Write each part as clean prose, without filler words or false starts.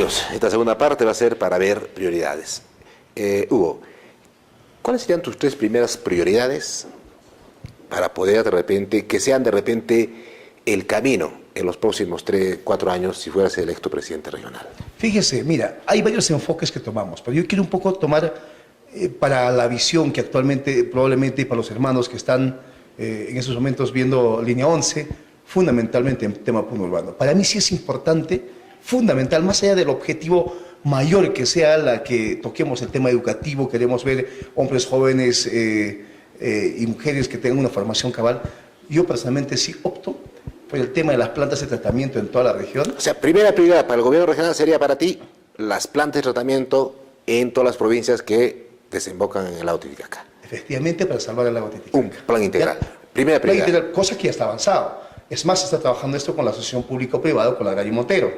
Amigos, esta segunda parte va a ser para ver prioridades. Hugo, ¿cuáles serían tus 3 primeras prioridades para poder que sean de repente el camino en los próximos 3, 4 años si fueras electo presidente regional? Fíjese, mira, hay varios enfoques que tomamos, pero yo quiero un poco tomar para la visión que actualmente, probablemente para los hermanos que están en esos momentos viendo Línea 11, fundamentalmente en tema Puno Urbano. Para mí sí es importante, fundamental, más allá del objetivo mayor que sea la que toquemos el tema educativo, queremos ver hombres jóvenes y mujeres que tengan una formación cabal. Yo personalmente sí opto por el tema de las plantas de tratamiento en toda la región. O sea, primera prioridad para el gobierno regional sería para ti las plantas de tratamiento en todas las provincias que desembocan en el lago Titicaca. Efectivamente, para salvar el lago Titicaca. Un plan integral. ¿Ya? Primera prioridad. Plan integral, cosa que ya está avanzado. Es más, se está trabajando esto con la asociación público-privada, con la Gary Montero.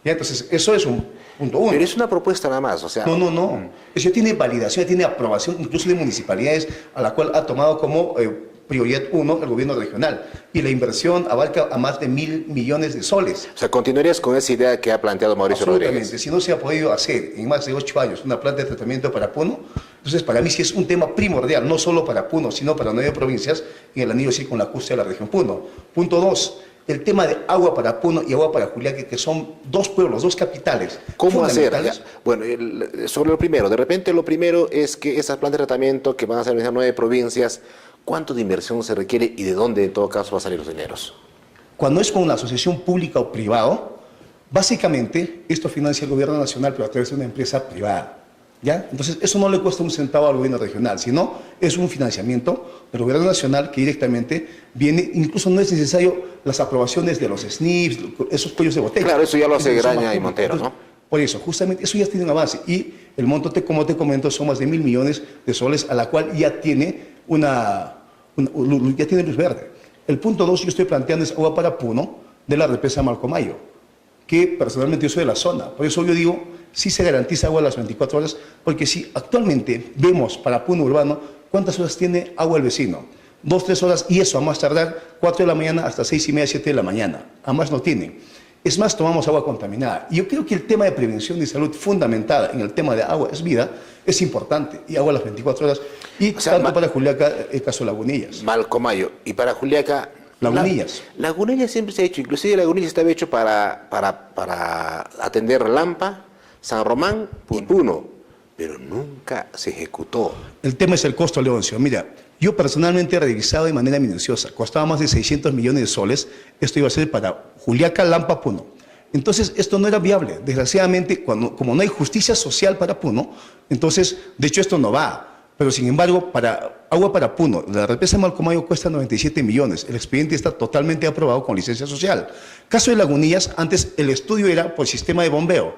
¿Ya? Entonces, eso es un punto 1. Pero es una propuesta nada más, o sea... No. Eso ya tiene validación, ya tiene aprobación, incluso de municipalidades, a la cual ha tomado como prioridad 1 el gobierno regional. Y la inversión abarca a más de 1.000 millones de soles. O sea, ¿continuarías con esa idea que ha planteado Mauricio Rodríguez? Absolutamente. Si no se ha podido hacer en más de 8 años una planta de tratamiento para Puno, entonces para mí sí es un tema primordial, no solo para Puno, sino para 9 provincias en el anillo circunlacustre de la región Puno. Punto 2. El tema de agua para Puno y agua para Juliaca, que son 2 pueblos, 2 capitales. ¿Cómo hacer? Bueno, sobre lo primero, de repente lo primero es que esas plantas de tratamiento que van a ser en 9 provincias, ¿cuánto de inversión se requiere y de dónde en todo caso va a salir los dineros? Cuando es con una asociación pública o privado, básicamente esto financia el gobierno nacional, pero a través de una empresa privada. ¿Ya? Entonces, eso no le cuesta un centavo al gobierno regional, sino es un financiamiento del gobierno nacional que directamente viene, incluso no es necesario las aprobaciones de los SNIPs, esos cuellos de botella. Claro, eso ya lo hace Graña y Montero, ¿no? Por eso, justamente, eso ya tiene un avance. Y el monto, como te comento, son más de 1.000 millones de soles, a la cual ya tiene ya tiene luz verde. El punto 2 yo estoy planteando es agua para Puno de la represa Malcomayo, que personalmente yo soy de la zona. Por eso yo digo, sí se garantiza agua a las 24 horas, porque si actualmente vemos para Puno Urbano, ¿cuántas horas tiene agua el vecino? 2, 3 horas, y eso a más tardar 4 de la mañana hasta 6:30, 7 de la mañana. A más no tienen. Es más, tomamos agua contaminada. Y yo creo que el tema de prevención y salud fundamentada en el tema de agua es vida, es importante. Y agua a las 24 horas. Y o sea, tanto para Juliaca, el caso de Lagunillas. Malcomayo. Y para Juliaca... Lagunillas. Lagunillas siempre se ha hecho, inclusive Lagunillas estaba hecho para atender Lampa, San Román y Puno, pero nunca se ejecutó. El tema es el costo, Leoncio. Mira, yo personalmente he revisado de manera minuciosa, costaba más de 600 millones de soles, esto iba a ser para Juliaca, Lampa, Puno. Entonces, esto no era viable. Desgraciadamente, como no hay justicia social para Puno, entonces, de hecho, esto no va. Pero, sin embargo, para agua para Puno, la represa de Malcomayo cuesta 97 millones. El expediente está totalmente aprobado con licencia social. Caso de Lagunillas, antes el estudio era por sistema de bombeo.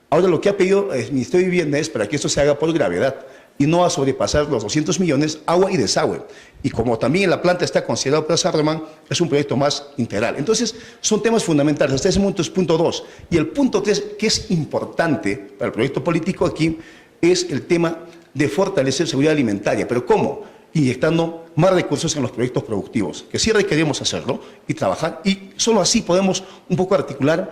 Ahora lo que ha pedido el Ministerio de Vivienda es para que esto se haga por gravedad y no a sobrepasar los 200 millones, agua y desagüe. Y como también la planta está considerada para San Román, es un proyecto más integral. Entonces, son temas fundamentales. Hasta ese momento es punto 2. Y el punto 3, que es importante para el proyecto político aquí, es el tema de fortalecer seguridad alimentaria. ¿Pero cómo? Inyectando más recursos en los proyectos productivos, que sí requerimos hacerlo y trabajar. Y solo así podemos un poco articular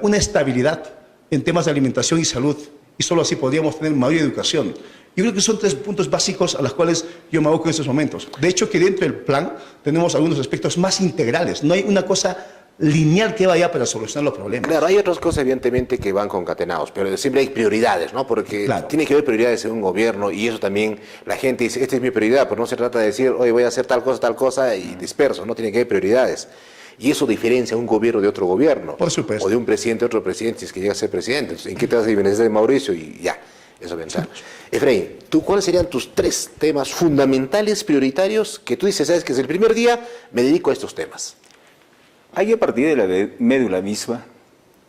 una estabilidad en temas de alimentación y salud, y solo así podríamos tener mayor educación. Yo creo que son 3 puntos básicos a los cuales yo me aboco en estos momentos. De hecho, que dentro del plan tenemos algunos aspectos más integrales. No hay una cosa lineal que vaya para solucionar los problemas. Claro, hay otras cosas evidentemente que van concatenados, pero siempre hay prioridades, ¿no? Porque claro, tiene que haber prioridades en un gobierno y eso también la gente dice, esta es mi prioridad, pero no se trata de decir, oye, voy a hacer tal cosa y disperso, ¿no? Tiene que haber prioridades. Y eso diferencia un gobierno de otro gobierno. Por supuesto. O de un presidente a otro presidente, si es que llega a ser presidente. Entonces, ¿en qué te vas a diferenciar de Mauricio? Y ya, eso pensar. Efraín, ¿cuáles serían tus 3 temas fundamentales, prioritarios, que tú dices, sabes que es el primer día, me dedico a estos temas? Hay a partir de la médula misma,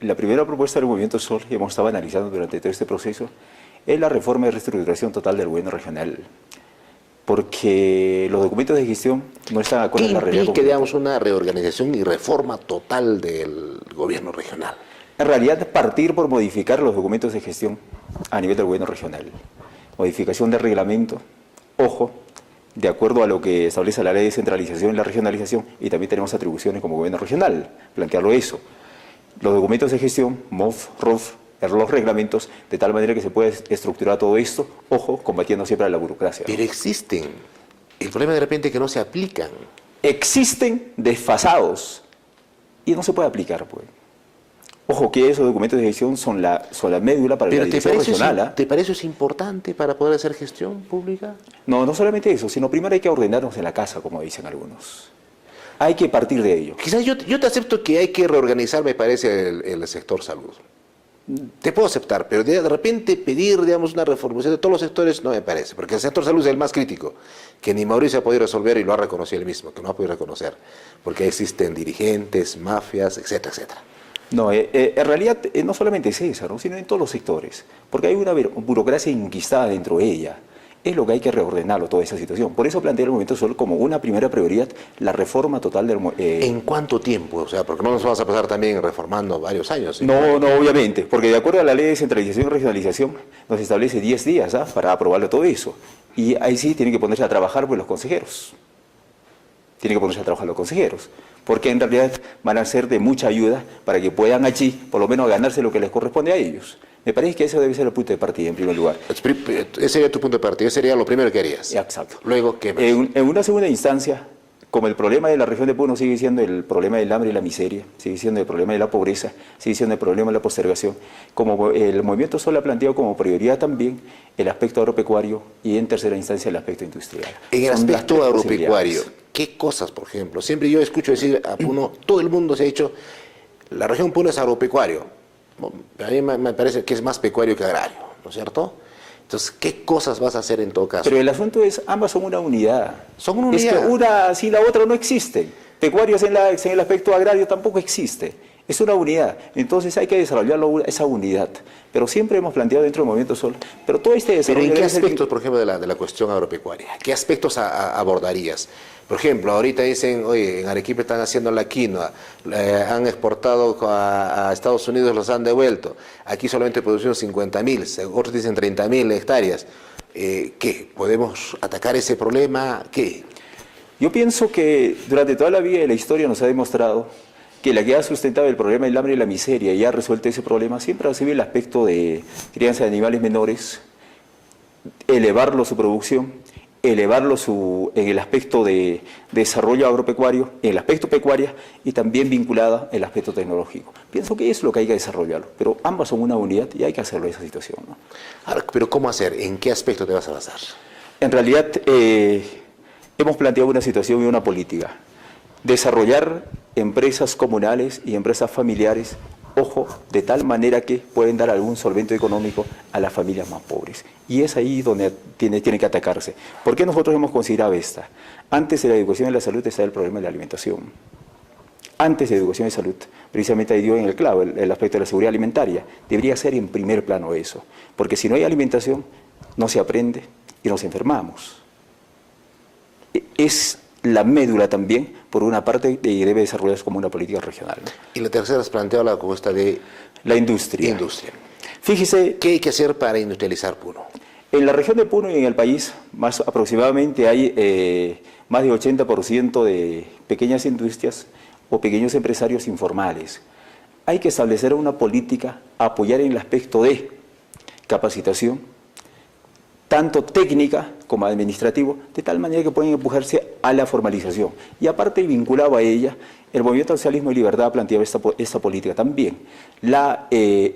la primera propuesta del Movimiento Sol, que hemos estado analizando durante todo este proceso, es la reforma y reestructuración total del gobierno regional. Porque los documentos de gestión no están acordes a la realidad. ¿Qué digamos una reorganización y reforma total del gobierno regional? En realidad, partir por modificar los documentos de gestión a nivel del gobierno regional. Modificación del reglamento, ojo, de acuerdo a lo que establece la ley de centralización y la regionalización, y también tenemos atribuciones como gobierno regional, plantearlo eso. Los documentos de gestión, MOF, ROF, los reglamentos de tal manera que se pueda estructurar todo esto, ojo, combatiendo siempre la burocracia, ¿no? Pero existen. El problema de repente es que no se aplican. Existen desfasados y no se puede aplicar, pues. Ojo que esos documentos de gestión son la médula para la dirección regional. ¿Ah? ¿Te parece eso importante para poder hacer gestión pública? No, no solamente eso, sino primero hay que ordenarnos en la casa, como dicen algunos. Hay que partir de ello. Quizás yo te acepto que hay que reorganizar, me parece, el sector salud. Te puedo aceptar, pero de repente pedir, digamos, una reformulación de todos los sectores no me parece, porque el sector salud es el más crítico, que ni Mauricio ha podido resolver y lo ha reconocido él mismo, que no ha podido reconocer, porque existen dirigentes, mafias, etcétera, etcétera. No, en realidad no solamente es esa, ¿no? Sino en todos los sectores, porque hay una burocracia enquistada dentro de ella. Es lo que hay que reordenarlo, toda esa situación. Por eso plantea el Movimiento Sol como una primera prioridad la reforma total del... ¿En cuánto tiempo? O sea, porque no nos vamos a pasar también reformando varios años. ¿Sí? No, no, obviamente, porque de acuerdo a la ley de centralización y regionalización nos establece 10 días para aprobarlo todo eso. Y ahí sí tienen que ponerse a trabajar pues, los consejeros. Tienen que ponerse a trabajar los consejeros, porque en realidad van a ser de mucha ayuda para que puedan allí, por lo menos, ganarse lo que les corresponde a ellos. Me parece que ese debe ser el punto de partida, en primer lugar. Ese sería tu punto de partida, ese sería lo primero que harías. Exacto. Luego, ¿qué más? En una segunda instancia, como el problema de la región de Puno sigue siendo el problema del hambre y la miseria, sigue siendo el problema de la pobreza, sigue siendo el problema de la postergación, como el Movimiento Sol ha planteado como prioridad también el aspecto agropecuario y en tercera instancia el aspecto industrial. En el aspecto agropecuario, ¿qué cosas, por ejemplo? Siempre yo escucho decir a Puno, todo el mundo se ha dicho, la región Puno es agropecuario. A mí me parece que es más pecuario que agrario, ¿no es cierto? Entonces, ¿qué cosas vas a hacer en todo caso? Pero el asunto es, ambas son una unidad. Son una unidad. Es que una sin la otra no existe. Pecuarios en el aspecto agrario tampoco existe. Es una unidad. Entonces hay que desarrollar esa unidad. Pero siempre hemos planteado dentro del Movimiento Sol, pero todo este desarrollo... ¿Pero en qué aspectos, por ejemplo, de la cuestión agropecuaria? ¿Qué aspectos abordarías? Por ejemplo, ahorita dicen, oye, en Arequipa están haciendo la quinoa, han exportado a Estados Unidos, los han devuelto. Aquí solamente producen 50.000, otros dicen 30.000 hectáreas. ¿Qué? ¿Podemos atacar ese problema? ¿Qué? Yo pienso que durante toda la vida de la historia nos ha demostrado que la que ha sustentado el problema del hambre y la miseria y ha resuelto ese problema siempre ha sido el aspecto de crianza de animales menores, elevarlo su producción, elevarlo en el aspecto de desarrollo agropecuario, en el aspecto pecuaria y también vinculada el aspecto tecnológico. Pienso que es lo que hay que desarrollarlo, pero ambas son una unidad y hay que hacerlo en esa situación, ¿no? Ahora, pero ¿cómo hacer? ¿En qué aspecto te vas a basar? En realidad hemos planteado una situación y una política. Desarrollar empresas comunales y empresas familiares, ojo, de tal manera que pueden dar algún solvento económico a las familias más pobres. Y es ahí donde tiene que atacarse. ¿Por qué nosotros hemos considerado esta? Antes de la educación y la salud está el problema de la alimentación. Antes de educación y salud, precisamente ahí dio en el clavo el aspecto de la seguridad alimentaria. Debería ser en primer plano eso. Porque si no hay alimentación, no se aprende y nos enfermamos. Es la médula también, por una parte, y debe desarrollarse como una política regional, ¿no? Y la tercera has planteado la propuesta de la industria. Fíjese, ¿qué hay que hacer para industrializar Puno? En la región de Puno y en el país, más aproximadamente hay más de 80% de pequeñas industrias o pequeños empresarios informales. Hay que establecer una política, apoyar en el aspecto de capacitación, tanto técnica como administrativo, de tal manera que pueden empujarse a la formalización. Y aparte, vinculado a ella, el Movimiento Socialismo y Libertad ha planteado esta política también,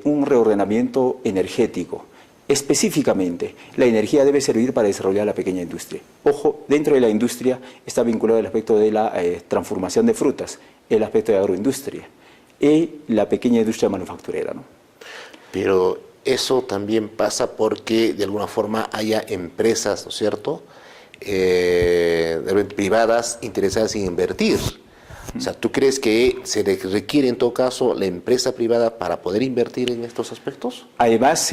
un reordenamiento energético. Específicamente, la energía debe servir para desarrollar la pequeña industria. Ojo, dentro de la industria está vinculado el aspecto de la transformación de frutas, el aspecto de agroindustria y la pequeña industria manufacturera, ¿no? Pero eso también pasa porque de alguna forma haya empresas, ¿no es cierto?, privadas interesadas en invertir. O sea, ¿tú crees que se requiere en todo caso la empresa privada para poder invertir en estos aspectos? Además,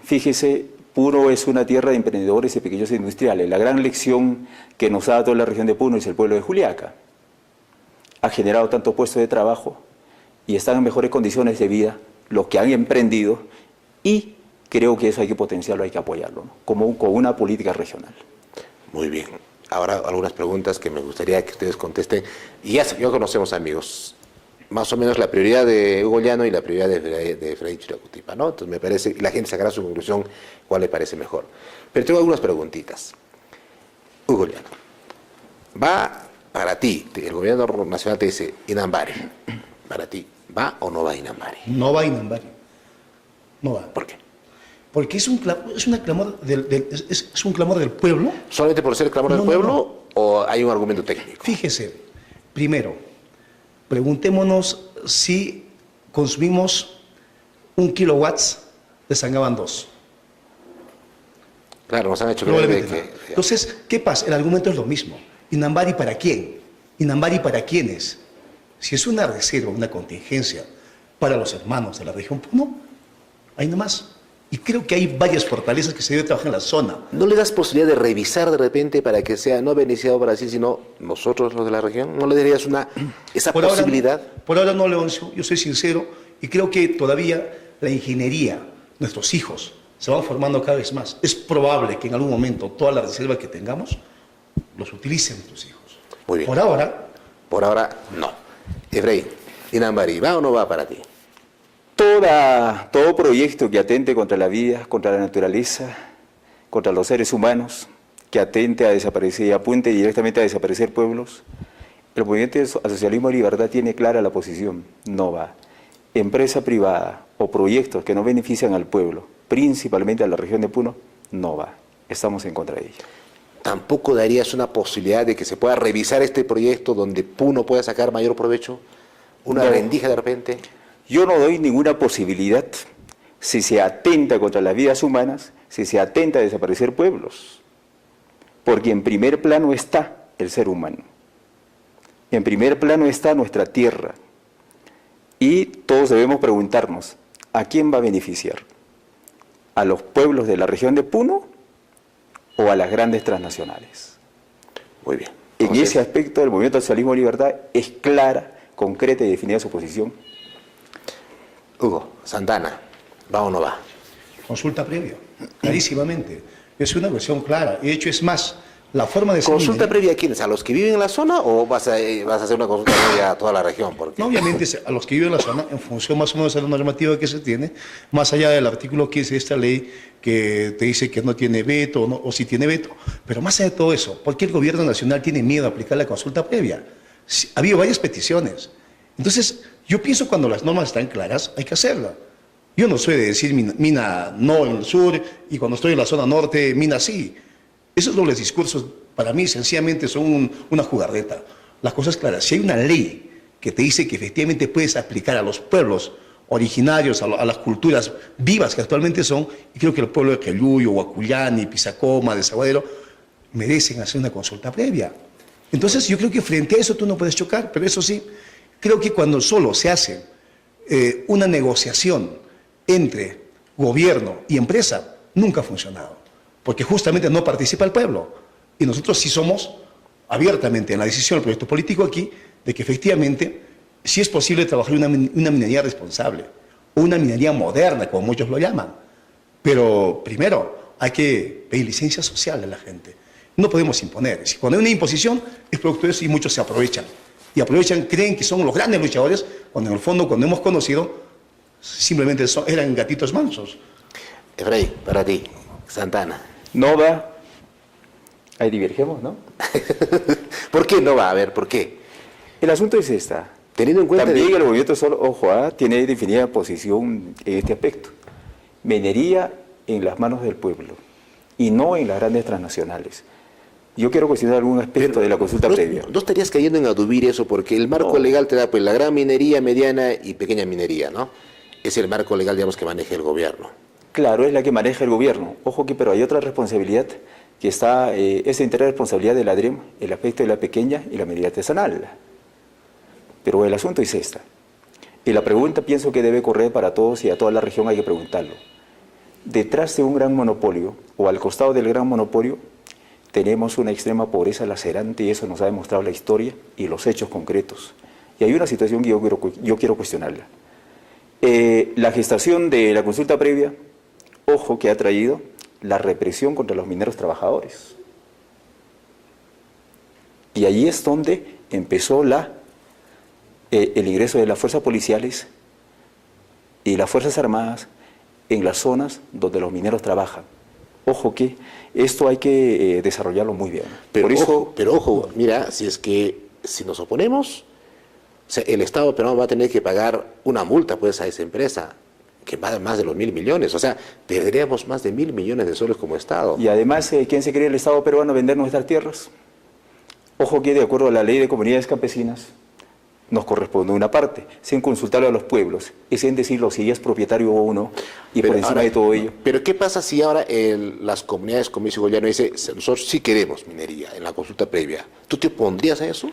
fíjese, Puno es una tierra de emprendedores y pequeños industriales. La gran lección que nos ha dado la región de Puno es el pueblo de Juliaca. Ha generado tantos puestos de trabajo y están en mejores condiciones de vida los que han emprendido, y creo que eso hay que potenciarlo, hay que apoyarlo, ¿no? Con una política regional. Muy bien. Ahora algunas preguntas que me gustaría que ustedes contesten. Y ya conocemos, amigos. más o menos la prioridad de Hugo Llano y la prioridad de Freddy Chiracutipa, ¿no? Entonces me parece, la gente sacará su conclusión cuál le parece mejor. Pero tengo algunas preguntitas. Hugo Llano, va para ti, el gobierno nacional te dice Inambari, para ti, ¿va o no va Inambari? No va Inambari. No va. ¿Por qué? Porque es un clamor es un clamor del pueblo. ¿Solamente por ser el clamor del pueblo o hay un argumento técnico? Fíjese, primero, preguntémonos si consumimos 1 kilowatts de Sangaban 2. Claro, nos han hecho creer de Probablemente que... no. Entonces, ¿qué pasa? El argumento es lo mismo. ¿Inambari para quién? ¿Inambari para quiénes? Si es una reserva, una contingencia para los hermanos de la región Puno, ahí nomás. Y creo que hay varias fortalezas que se debe trabajar en la zona. ¿No le das posibilidad de revisar de repente para que sea no beneficiado Brasil, sino nosotros los de la región? ¿No le darías esa posibilidad? Por ahora no, Leoncio, yo soy sincero y creo que todavía la ingeniería, nuestros hijos, se van formando cada vez más. Es probable que en algún momento toda la reserva que tengamos los utilicen nuestros hijos. Muy bien. Por ahora, no. Efraín, Inambari, ¿va o no va para ti? Todo proyecto que atente contra la vida, contra la naturaleza, contra los seres humanos, que atente a desaparecer y apunte directamente a desaparecer pueblos, el movimiento al socialismo y libertad tiene clara la posición, no va. Empresa privada o proyectos que no benefician al pueblo, principalmente a la región de Puno, no va. Estamos en contra de ello. ¿Tampoco darías una posibilidad de que se pueda revisar este proyecto donde Puno pueda sacar mayor provecho? ¿Una rendija de repente? Yo no doy ninguna posibilidad si se atenta contra las vidas humanas, si se atenta a desaparecer pueblos. Porque en primer plano está el ser humano. En primer plano está nuestra tierra. Y todos debemos preguntarnos, ¿a quién va a beneficiar? ¿A los pueblos de la región de Puno o a las grandes transnacionales? Muy bien. En ese aspecto, el movimiento al socialismo y libertad es clara, concreta y definida su posición. Hugo, Santana, ¿va o no va? consulta previa, clarísimamente. Es una cuestión clara. De hecho, es más, la forma de... ¿Consulta previa a quiénes? ¿A los que viven en la zona o vas a hacer una consulta previa a toda la región? Porque... No, obviamente a los que viven en la zona, en función más o menos de la normativa que se tiene, más allá del artículo 15 de esta ley que te dice que no tiene veto o si tiene veto. Pero más allá de todo eso, ¿por qué el gobierno nacional tiene miedo a aplicar la consulta previa? Ha habido varias peticiones. Entonces, yo pienso cuando las normas están claras, hay que hacerla. Yo no soy de decir mina no en el sur y cuando estoy en la zona norte, mina sí. Esos dobles discursos para mí sencillamente son una jugarreta. Las cosas claras, si hay una ley que te dice que efectivamente puedes aplicar a los pueblos originarios, a las culturas vivas que actualmente son, y creo que el pueblo de Queluyo, Huacuyani, Pisacoma, Desaguadero, merecen hacer una consulta previa. Entonces yo creo que frente a eso tú no puedes chocar, pero eso sí, creo que cuando solo se hace una negociación entre gobierno y empresa, nunca ha funcionado, porque justamente no participa el pueblo. Y nosotros sí somos abiertamente en la decisión del proyecto político aquí de que efectivamente sí es posible trabajar una minería responsable, o una minería moderna, como muchos lo llaman. Pero primero hay que pedir licencia social a la gente. No podemos imponer. Si cuando hay una imposición es producto de eso y muchos se aprovechan. Y aprovechan, creen que son los grandes luchadores, cuando en el fondo, cuando hemos conocido, simplemente eran gatitos mansos. Efraín, para ti, Santana. No va. Ahí divergemos, ¿no? ¿Por qué no va? A ver, ¿por qué? El asunto es esta. Teniendo en cuenta... También el movimiento solo, ojo, tiene definida posición en este aspecto. Minería en las manos del pueblo y no en las grandes transnacionales. Yo quiero cuestionar algún aspecto de la consulta previa. ¿No estarías cayendo en adubir eso? Porque el marco legal te da pues la gran minería, mediana y pequeña minería, ¿no? Es el marco legal, digamos, que maneja el gobierno. Claro, es la que maneja el gobierno. Ojo que, pero hay otra responsabilidad que está, esa interresponsabilidad de la DREM, el aspecto de la pequeña y la media artesanal. Pero el asunto es esta. Y la pregunta pienso que debe correr para todos y a toda la región hay que preguntarlo. Detrás de un gran monopolio, o al costado del gran monopolio, tenemos una extrema pobreza lacerante y eso nos ha demostrado la historia y los hechos concretos. Y hay una situación que yo quiero cuestionarla. La gestación de la consulta previa, ojo que ha traído la represión contra los mineros trabajadores. Y allí es donde empezó la el ingreso de las fuerzas policiales y las Fuerzas Armadas en las zonas donde los mineros trabajan. Ojo que esto hay que desarrollarlo muy bien. Pero, Por eso, ojo, mira, si nos oponemos, o sea, el Estado peruano va a tener que pagar una multa pues a esa empresa, que va más de los 1.000 millones. O sea, perderíamos más de 1.000 millones de soles como Estado. y además, ¿quién se cree el Estado peruano vender nuestras tierras? Ojo que de acuerdo a la ley de comunidades campesinas, nos corresponde una parte, sin consultarlo a los pueblos, y sin decirlo si ella es propietario o no, y Pero por encima ahora, de todo ello. Pero ¿qué pasa si ahora las comunidades, como dice Goyano, dice, nosotros sí queremos minería en la consulta previa? ¿Tú te opondrías a eso?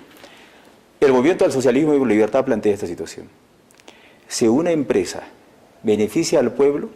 El movimiento al socialismo y libertad plantea esta situación. Si una empresa beneficia al pueblo,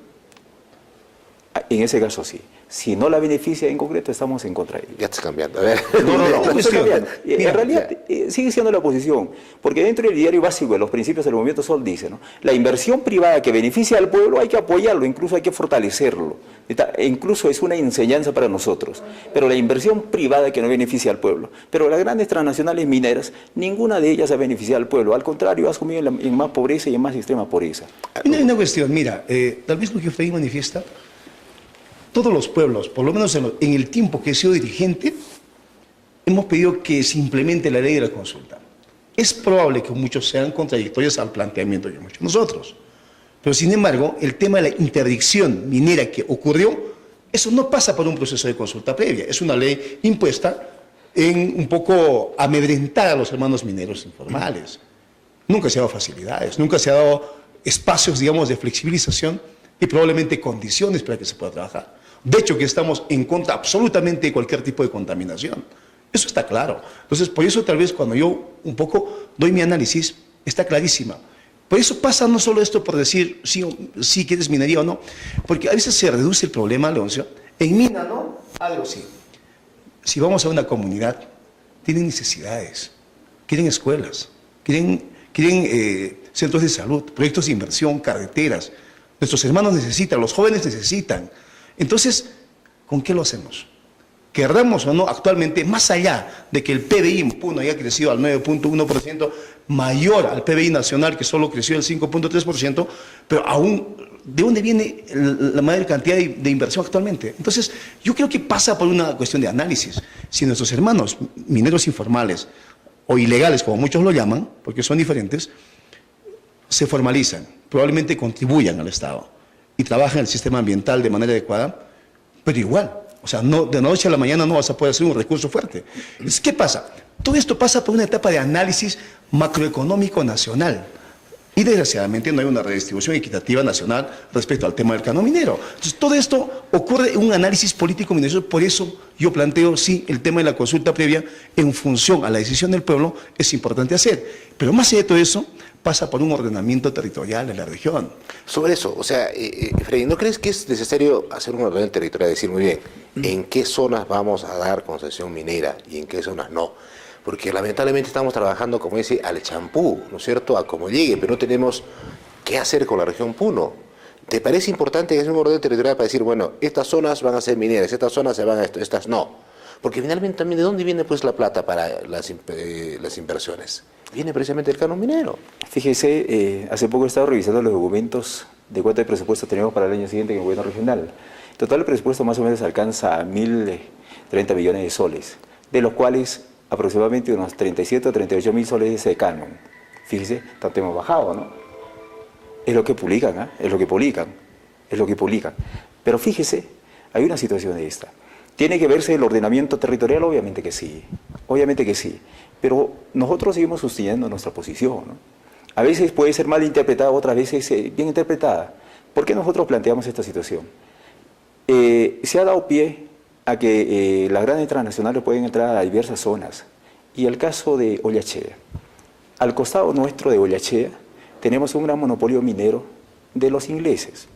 en ese caso sí. Si no la beneficia en concreto, estamos en contra de ella. Ya estás cambiando. A ver. No estoy cambiando. Mira, En realidad sigue siendo la oposición, porque dentro del diario básico de los principios del movimiento Sol dice, ¿no? La inversión privada que beneficia al pueblo hay que apoyarlo, incluso hay que fortalecerlo. E incluso es una enseñanza para nosotros. Pero la inversión privada que no beneficia al pueblo. Pero las grandes transnacionales mineras, ninguna de ellas ha beneficiado al pueblo. Al contrario, ha sumido en más pobreza y en más extrema pobreza. Hay una cuestión, mira, tal vez lo que usted manifiesta, todos los pueblos, por lo menos en el tiempo que he sido dirigente, hemos pedido que se implemente la ley de la consulta. Es probable que muchos sean contradictorios al planteamiento de muchos nosotros. Pero sin embargo, el tema de la interdicción minera que ocurrió, eso no pasa por un proceso de consulta previa. Es una ley impuesta en un poco amedrentar a los hermanos mineros informales. Nunca se ha dado facilidades, nunca se ha dado espacios, digamos, de flexibilización y probablemente condiciones para que se pueda trabajar. De hecho, que estamos en contra absolutamente de cualquier tipo de contaminación. Eso está claro. Entonces, por eso tal vez cuando yo un poco doy mi análisis, está clarísima. Por eso pasa no solo esto por decir sí quieres minería o no, porque a veces se reduce el problema, Leoncio, en mina, ¿no? Algo así. Si vamos a una comunidad, tienen necesidades, quieren escuelas, quieren centros de salud, proyectos de inversión, carreteras. Nuestros hermanos necesitan, los jóvenes necesitan. Entonces, ¿con qué lo hacemos? Querramos o no, actualmente, más allá de que el PBI en Puno haya crecido al 9.1%, mayor al PBI nacional, que solo creció el 5.3%, pero aún, ¿de dónde viene la mayor cantidad de inversión actualmente? Entonces, yo creo que pasa por una cuestión de análisis. Si nuestros hermanos mineros informales o ilegales, como muchos lo llaman, porque son diferentes, se formalizan, probablemente contribuyan al Estado y trabajan en el sistema ambiental de manera adecuada, pero igual, o sea, no, de noche a la mañana no vas a poder hacer un recurso fuerte. Entonces, ¿qué pasa? Todo esto pasa por una etapa de análisis macroeconómico nacional. Y desgraciadamente no hay una redistribución equitativa nacional respecto al tema del canon minero. Entonces, todo esto ocurre en un análisis político minucioso. Por eso yo planteo, sí, el tema de la consulta previa en función a la decisión del pueblo es importante hacer. Pero más allá de todo eso, pasa por un ordenamiento territorial de la región. Sobre eso, o sea, Freddy, ¿no crees que es necesario hacer un ordenamiento territorial? Decir muy bien, ¿en qué zonas vamos a dar concesión minera y en qué zonas no? Porque lamentablemente estamos trabajando, como dice, al champú, ¿no es cierto?, a como llegue, pero no tenemos qué hacer con la región Puno. ¿Te parece importante que es un orden territorial para decir, bueno, estas zonas van a ser mineras, estas zonas se van a esto, estas no? Porque finalmente también, ¿de dónde viene pues la plata para las inversiones? Viene precisamente del canon minero. Fíjese, hace poco he estado revisando los documentos de cuánto de presupuesto tenemos para el año siguiente en el gobierno regional. En total, el presupuesto más o menos alcanza a 1.030 millones de soles, de los cuales aproximadamente unos 37 o 38 mil soles de canon. Fíjese, tanto hemos bajado, ¿no? Es lo que publican, ¿eh? Es lo que publican, es lo que publican. Pero fíjese, hay una situación de esta. ¿Tiene que verse el ordenamiento territorial? Obviamente que sí, pero nosotros seguimos sosteniendo nuestra posición, ¿no? A veces puede ser mal interpretada, otras veces bien interpretada. ¿Por qué nosotros planteamos esta situación? Se ha dado pie a que las grandes transnacionales pueden entrar a diversas zonas. Y el caso de Ollachea. Al costado nuestro de Ollachea tenemos un gran monopolio minero de los ingleses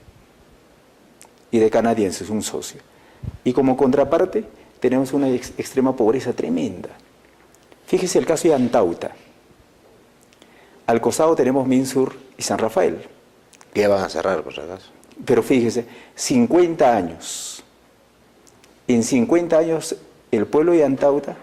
y de canadienses, un socio. Y como contraparte tenemos una extrema pobreza tremenda. Fíjese el caso de Antauta. Al costado tenemos Minsur y San Rafael. Que ya van a cerrar, por si acaso. Pero fíjese, 50 años. En 50 años el pueblo de Antauta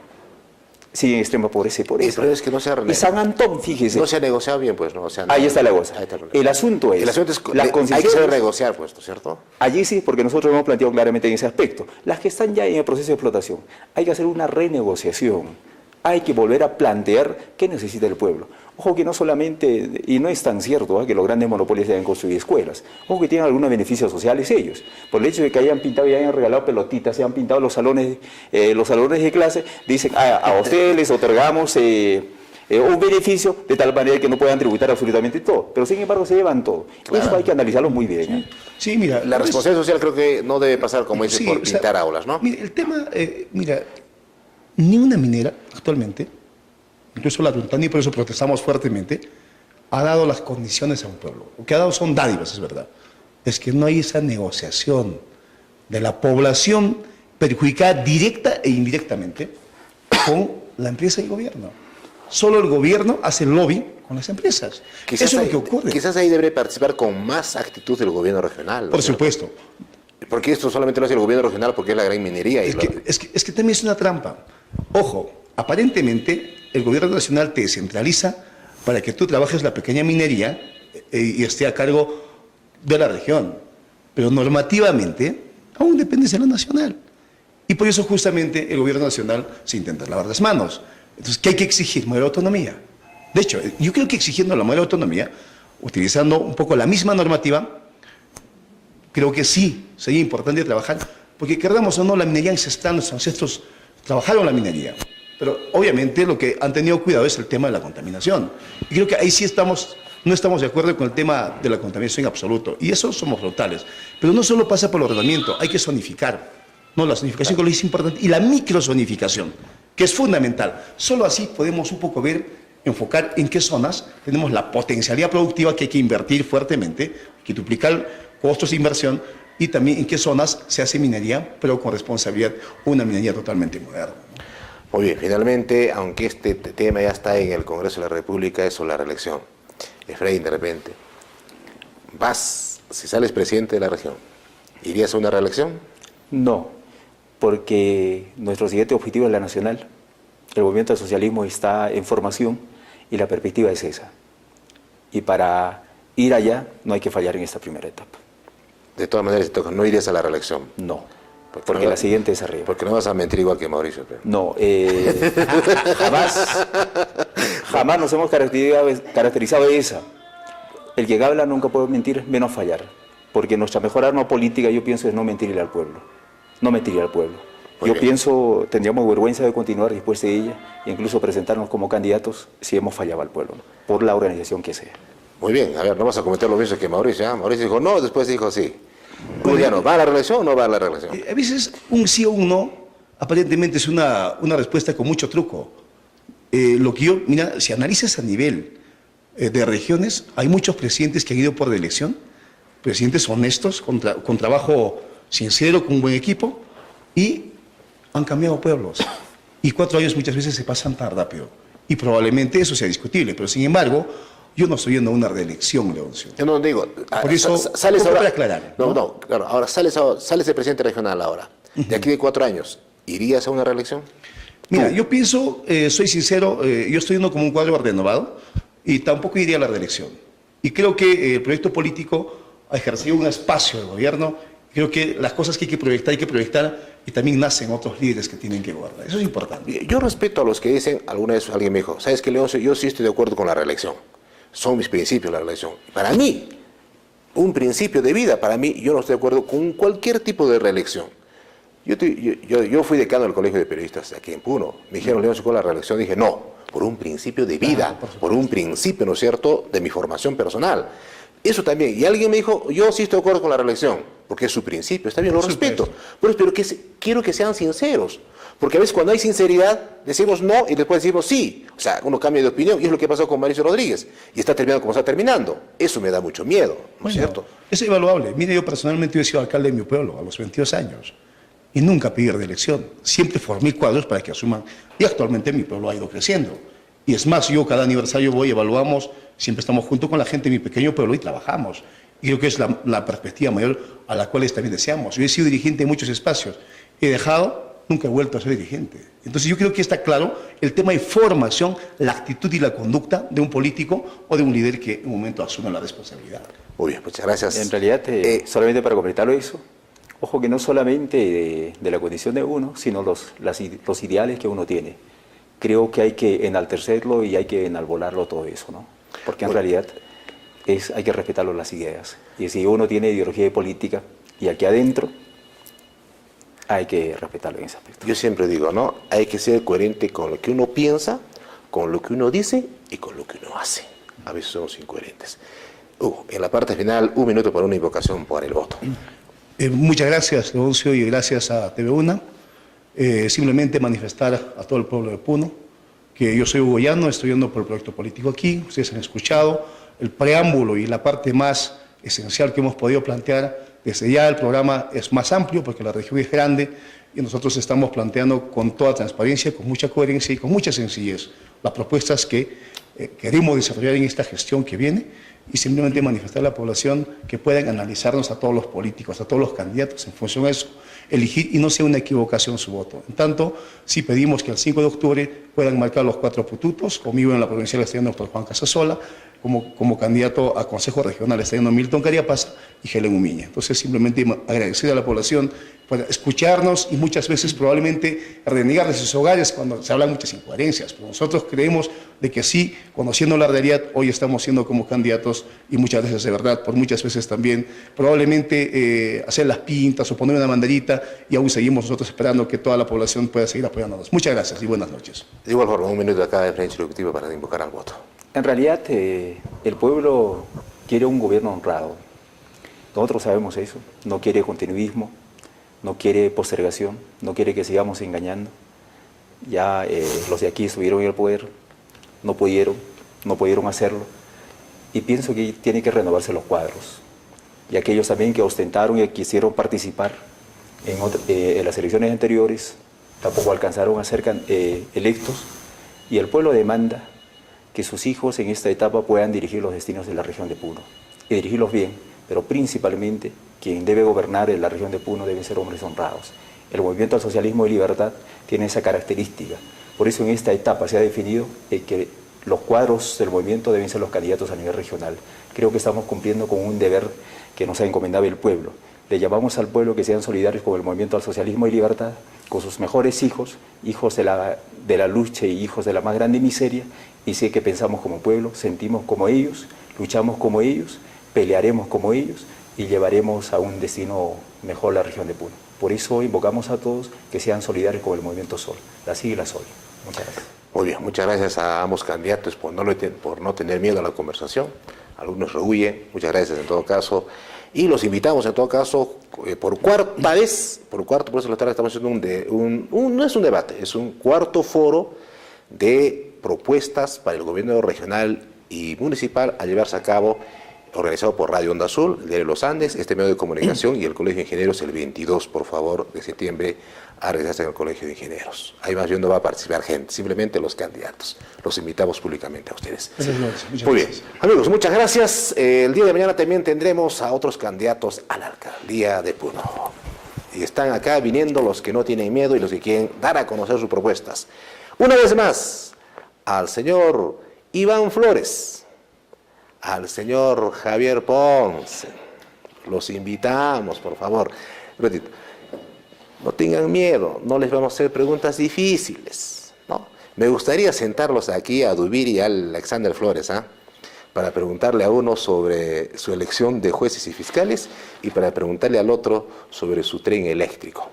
siguen en extrema pobreza y por El eso. problema es que no se ha Y San Antón, fíjese, no se ha negociado bien, pues, ¿no? O sea, ahí está la cosa. ahí está El asunto es, el asunto es las hay que saber concesiones, negociar, pues, ¿no es cierto? allí sí, porque nosotros hemos planteado claramente en ese aspecto. Las que están ya en el proceso de explotación, hay que hacer una renegociación. Hay que volver a plantear qué necesita el pueblo. Ojo que no solamente, y no es tan cierto, que los grandes monopolios hayan construido escuelas. Ojo que tienen algunos beneficios sociales ellos. Por el hecho de que hayan pintado y hayan regalado pelotitas, se han pintado los salones de clase, dicen, a ustedes les otorgamos un beneficio de tal manera que no puedan tributar absolutamente todo. Pero sin embargo se llevan todo. Claro. Eso hay que analizarlo muy bien. ¿Eh? Sí, mira. La responsabilidad social creo que no debe pasar, como dice, Sí, por o sea, pintar aulas, ¿no? Mira, el tema, mira, ni una minera actualmente, incluso la Tuntán, y por eso protestamos fuertemente, ha dado las condiciones a un pueblo. Lo que ha dado son dádivas, es verdad. Es que no hay esa negociación de la población perjudicada directa e indirectamente con la empresa y el gobierno. Solo el gobierno hace lobby con las empresas. Quizás Eso es ahí, lo que ocurre. Quizás ahí debería participar con más actitud el gobierno regional, ¿no? Por supuesto. Porque esto solamente lo hace el gobierno regional porque es la gran minería. Y Es que también es una trampa. Ojo, aparentemente el gobierno nacional te descentraliza para que tú trabajes la pequeña minería y esté a cargo de la región. Pero normativamente aún dependes de la nacional. Y por eso justamente el gobierno nacional se intenta lavar las manos. Entonces, ¿qué hay que exigir? Mayor autonomía. De hecho, yo creo que exigiendo la mayor autonomía, utilizando un poco la misma normativa, creo que sí sería importante trabajar, porque queramos o no, la minería ancestral, nuestros ancestros trabajaron la minería, pero obviamente lo que han tenido cuidado es el tema de la contaminación. Y creo que ahí sí no estamos de acuerdo con el tema de la contaminación en absoluto, y eso somos totales. Pero no solo pasa por el ordenamiento, hay que zonificar. No, la zonificación que es importante, y la microzonificación, que es fundamental. Solo así podemos un poco enfocar en qué zonas tenemos la potencialidad productiva que hay que invertir fuertemente, hay que duplicar costos de inversión, y también en qué zonas se hace minería, pero con responsabilidad, una minería totalmente moderna. Muy bien, finalmente, aunque este tema ya está en el Congreso de la República, es sobre la reelección. Efraín, de repente, si sales presidente de la región, ¿irías a una reelección? No, porque nuestro siguiente objetivo es la nacional. El movimiento del socialismo está en formación y la perspectiva es esa. Y para ir allá no hay que fallar en esta primera etapa. De todas maneras, no irías a la reelección. No, no, porque la siguiente es arriba. Porque no vas a mentir igual que Mauricio. Pero. No, jamás nos hemos caracterizado de esa. El que habla nunca puede mentir, menos fallar. Porque nuestra mejor arma política, yo pienso, es no mentirle al pueblo. No mentirle al pueblo. Muy Yo bien. pienso, tendríamos vergüenza de continuar después de ella, e incluso presentarnos como candidatos si hemos fallado al pueblo, ¿no? Por la organización que sea. Muy bien, a ver, no vas a cometer lo mismo que Mauricio. ¿Ah? Mauricio dijo no, después dijo sí. Juliano, ¿va a la reelección o no va a la reelección? A veces un sí o un no, aparentemente es una respuesta con mucho truco. Mira, si analizas a nivel de regiones, hay muchos presidentes que han ido por reelección, presidentes honestos, con trabajo sincero, con un buen equipo, y han cambiado pueblos. Y 4 años muchas veces se pasan tan rápido. Y probablemente eso sea discutible, pero sin embargo, yo no estoy yendo a una reelección, Leoncio. Yo no digo. Por eso, sales poco ahora. para aclarar, ¿no? No, claro. Ahora sales de presidente regional ahora. De aquí de 4 años, ¿irías a una reelección? Mira, yo pienso, soy sincero, yo estoy yendo como un cuadro renovado y tampoco iría a la reelección. Y creo que el proyecto político ha ejercido un espacio del gobierno. Creo que las cosas que hay que proyectar y también nacen otros líderes que tienen que gobernar. Eso es importante. Yo respeto a los que dicen, alguna vez alguien me dijo, ¿sabes qué, Leoncio? Yo sí estoy de acuerdo con la reelección. Son mis principios la reelección. Para mí, un principio de vida, para mí, yo no estoy de acuerdo con cualquier tipo de reelección. Yo fui decano del Colegio de Periodistas aquí en Puno. Me dijeron, Leoncio, con la reelección. Dije, no, por un principio de vida, por un principio, ¿no es cierto?, de mi formación personal. Eso también. Y alguien me dijo, yo sí estoy de acuerdo con la reelección, porque es su principio. Está bien, lo respeto. Pero quiero que sean sinceros. Porque a veces cuando hay sinceridad, decimos no y después decimos sí. O sea, uno cambia de opinión y es lo que pasó con Mauricio Rodríguez. Y está terminando como está terminando. Eso me da mucho miedo, ¿no es cierto? Es evaluable. Mire, yo personalmente he sido alcalde de mi pueblo a los 22 años y nunca pedí reelección. Siempre formé cuadros para que asuman. Y actualmente mi pueblo ha ido creciendo. Y es más, yo cada aniversario voy, evaluamos, siempre estamos junto con la gente de mi pequeño pueblo y trabajamos. Y creo que es la perspectiva mayor a la cual también deseamos. Yo he sido dirigente en muchos espacios. He dejado nunca he vuelto a ser dirigente. Entonces yo creo que está claro el tema de formación, la actitud y la conducta de un político o de un líder que en un momento asume la responsabilidad. Muy bien, muchas gracias. En realidad, solamente para completarlo eso, ojo que no solamente de la condición de uno, sino los ideales que uno tiene. Creo que hay que enaltecerlo y hay que enalbolarlo todo eso, ¿no? Porque en realidad hay que respetarlo las ideas. Y si uno tiene ideología política y aquí adentro, hay que respetarlo en ese aspecto. Yo siempre digo, ¿no? Hay que ser coherente con lo que uno piensa, con lo que uno dice y con lo que uno hace. A veces somos incoherentes. En la parte final, 1 minuto para una invocación por el voto. Muchas gracias, Leoncio, y gracias a TV1. Simplemente manifestar a todo el pueblo de Puno que yo soy hugoyano, estoy yendo por el proyecto político aquí. Ustedes han escuchado el preámbulo y la parte más esencial que hemos podido plantear. Desde ya el programa es más amplio porque la región es grande y nosotros estamos planteando con toda transparencia, con mucha coherencia y con mucha sencillez las propuestas que queremos desarrollar en esta gestión que viene y simplemente manifestar a la población que puedan analizarnos a todos los políticos, a todos los candidatos, en función de eso, elegir y no sea una equivocación su voto. En tanto, sí pedimos que el 5 de octubre puedan marcar los 4 pututos, conmigo en la provincial está yendo el doctor Juan Casasola, como candidato a Consejo Regional está yendo Milton Cariapasa y Helen Umiña. Entonces, simplemente agradecer a la población por escucharnos y muchas veces probablemente renegar de sus hogares cuando se hablan muchas incoherencias. Pero nosotros creemos de que sí, conociendo la realidad, hoy estamos siendo como candidatos y muchas veces de verdad, por muchas veces también, probablemente hacer las pintas o poner una banderita y aún seguimos nosotros esperando que toda la población pueda seguir apoyándonos. Muchas gracias y buenas noches. De igual forma, 1 minuto acá de Frente Ejecutivo para invocar al voto. En realidad, el pueblo quiere un gobierno honrado. Nosotros sabemos eso. No quiere continuismo, no quiere postergación, no quiere que sigamos engañando. Ya los de aquí estuvieron en el poder, no pudieron hacerlo. Y pienso que tiene que renovarse los cuadros. Y aquellos también que ostentaron y quisieron participar en las elecciones anteriores, tampoco alcanzaron a ser electos. Y el pueblo demanda que sus hijos en esta etapa puedan dirigir los destinos de la región de Puno. Y dirigirlos bien, pero principalmente quien debe gobernar en la región de Puno deben ser hombres honrados. El movimiento al socialismo y libertad tiene esa característica. Por eso en esta etapa se ha definido que los cuadros del movimiento deben ser los candidatos a nivel regional. Creo que estamos cumpliendo con un deber que nos ha encomendado el pueblo. Le llamamos al pueblo que sean solidarios con el movimiento al socialismo y libertad, con sus mejores hijos, hijos de la lucha y hijos de la más grande miseria, y sé que pensamos como pueblo, sentimos como ellos, luchamos como ellos, pelearemos como ellos y llevaremos a un destino mejor la región de Puno. Por eso invocamos a todos que sean solidarios con el movimiento SOL, la sigla SOL. Muchas gracias. Muy bien, muchas gracias a ambos candidatos por no tener miedo a la conversación. Algunos rehuyen, muchas gracias en todo caso. Y los invitamos en todo caso por cuarta vez, por eso estamos haciendo no es un debate, es un cuarto foro de propuestas para el gobierno regional y municipal a llevarse a cabo, organizado por Radio Onda Azul, el Diario Los Andes, este medio de comunicación y el Colegio de Ingenieros el 22, por favor, de septiembre, a realizarse en el Colegio de Ingenieros. Ahí más bien no va a participar gente, simplemente los candidatos. Los invitamos públicamente a ustedes. Muy bien. Amigos, muchas gracias. El día de mañana también tendremos a otros candidatos a la alcaldía de Puno. Y están acá viniendo los que no tienen miedo y los que quieren dar a conocer sus propuestas. Una vez más, al señor Iván Flores, al señor Javier Ponce, los invitamos, por favor. Repito, no tengan miedo, no les vamos a hacer preguntas difíciles, ¿no? Me gustaría sentarlos aquí a Dubir y a Alexander Flores, para preguntarle a uno sobre su elección de jueces y fiscales y para preguntarle al otro sobre su tren eléctrico.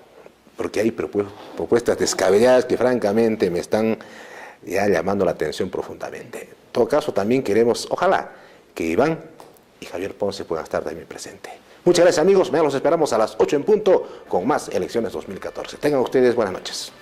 Porque hay propuestas descabelladas que francamente me están ya llamando la atención profundamente. En todo caso, también queremos, ojalá, que Iván y Javier Ponce puedan estar también presentes. Muchas gracias, amigos. Mañana los esperamos a las 8 en punto con más Elecciones 2014. Tengan ustedes buenas noches.